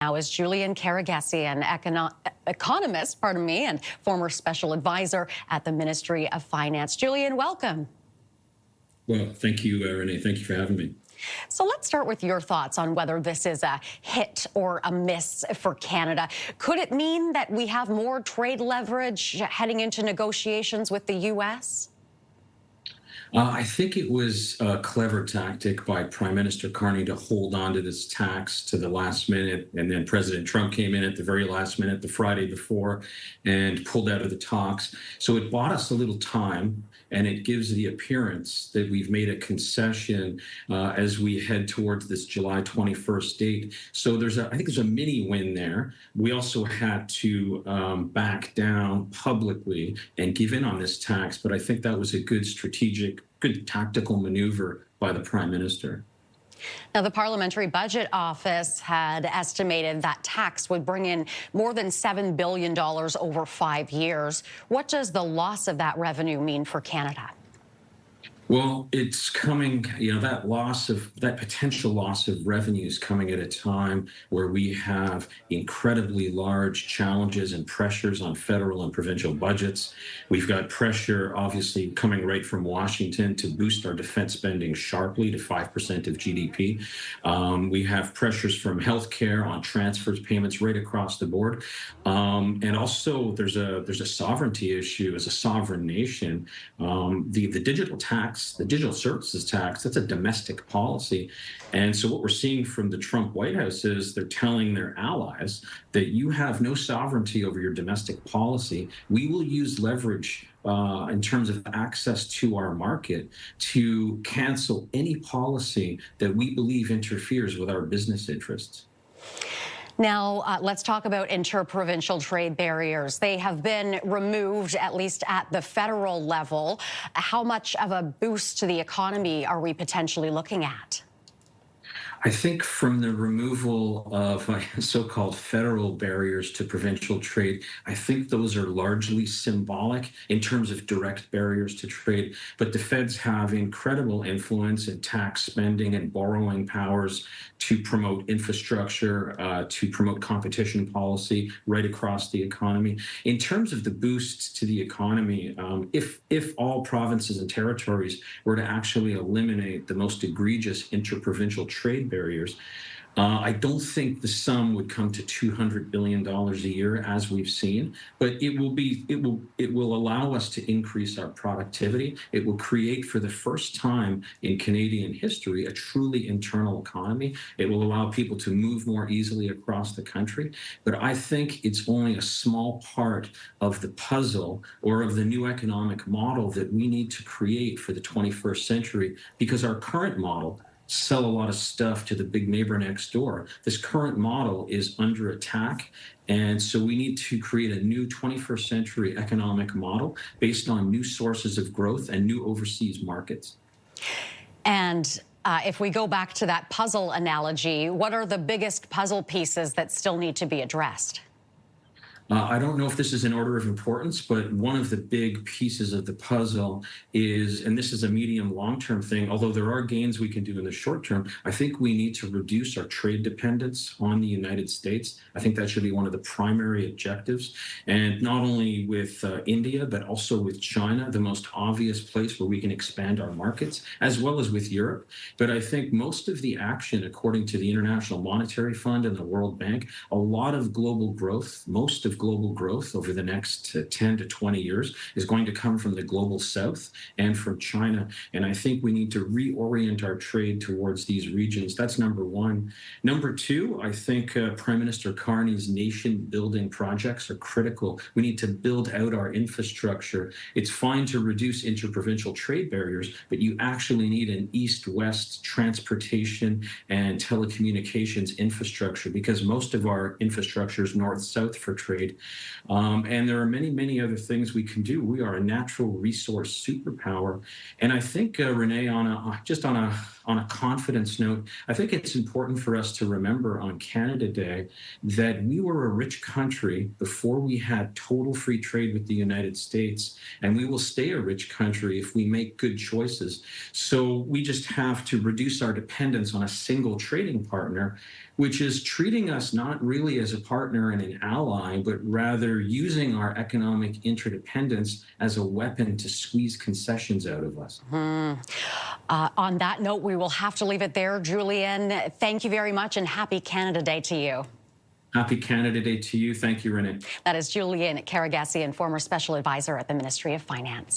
Now is Julian Karaguesian, economist, and former special advisor at the Ministry of Finance. Julian, welcome. Well, thank you, Renee. Thank you for having me. So let's start with your thoughts on whether this is a hit or a miss for Canada. Could it mean that we have more trade leverage heading into negotiations with the U.S.? I think it was a clever tactic by Prime Minister Carney to hold on to this tax to the last minute, and then President Trump came in at the very last minute, the Friday before, and pulled out of the talks. So it bought us a little time, and it gives the appearance that we've made a concession as we head towards this July 21st date. So I think there's a mini win there. We also had to back down publicly and give in on this tax, but I think that was a good tactical maneuver by the Prime Minister. Now, the Parliamentary Budget Office had estimated that tax would bring in more than $7 billion over 5 years. What does the loss of that revenue mean for Canada? Well, it's coming, that potential loss of revenue is coming at a time where we have incredibly large challenges and pressures on federal and provincial budgets. We've got pressure, obviously, coming right from Washington to boost our defense spending sharply to 5% of GDP. We have pressures from healthcare on transfers payments right across the board. And also there's a sovereignty issue as a sovereign nation. The digital tax, the digital services tax, that's a domestic policy. And so what we're seeing from the Trump White House is they're telling their allies that you have no sovereignty over your domestic policy. We will use leverage in terms of access to our market to cancel any policy that we believe interferes with our business interests. Now, let's talk about interprovincial trade barriers. They have been removed, at least at the federal level. How much of a boost to the economy are we potentially looking at? I think from the removal of so-called federal barriers to provincial trade, I think those are largely symbolic in terms of direct barriers to trade. But the feds have incredible influence in tax spending and borrowing powers to promote infrastructure, to promote competition policy right across the economy. In terms of the boost to the economy, if all provinces and territories were to actually eliminate the most egregious interprovincial trade barriers, I don't think the sum would come to $200 billion a year, as we've seen, but it will allow us to increase our productivity. It will create, for the first time in Canadian history, a truly internal economy. It will allow people to move more easily across the country. But I think it's only a small part of the puzzle or of the new economic model that we need to create for the 21st century, because our current model, sell a lot of stuff to the big neighbor next door. This current model is under attack. And so we need to create a new 21st century economic model based on new sources of growth and new overseas markets. And if we go back to that puzzle analogy, what are the biggest puzzle pieces that still need to be addressed? I don't know if this is in order of importance, but one of the big pieces of the puzzle is, and this is a medium long-term thing, although there are gains we can do in the short term, I think we need to reduce our trade dependence on the United States. I think that should be one of the primary objectives. And not only with India, but also with China, the most obvious place where we can expand our markets, as well as with Europe. But I think most of the action, according to the International Monetary Fund and the World Bank, a lot of global growth, most of global growth over the next 10 to 20 years is going to come from the global south and from China. And I think we need to reorient our trade towards these regions. That's number one. Number two, I think Prime Minister Carney's nation-building projects are critical. We need to build out our infrastructure. It's fine to reduce interprovincial trade barriers, but you actually need an east-west transportation and telecommunications infrastructure, because most of our infrastructure is north-south for trade. trade. And there are many, many other things we can do. We are a natural resource superpower. And I think, Renee, on a confidence note, I think it's important for us to remember on Canada Day that we were a rich country before we had total free trade with the United States, and we will stay a rich country if we make good choices. So we just have to reduce our dependence on a single trading partner, which is treating us not really as a partner and an ally, but rather using our economic interdependence as a weapon to squeeze concessions out of us. On that note, we will have to leave it there. Julian, thank you very much, and happy Canada Day to you. Happy Canada Day to you. Thank you, Renee. That is Julian Karaguesian, former special advisor at the Ministry of Finance.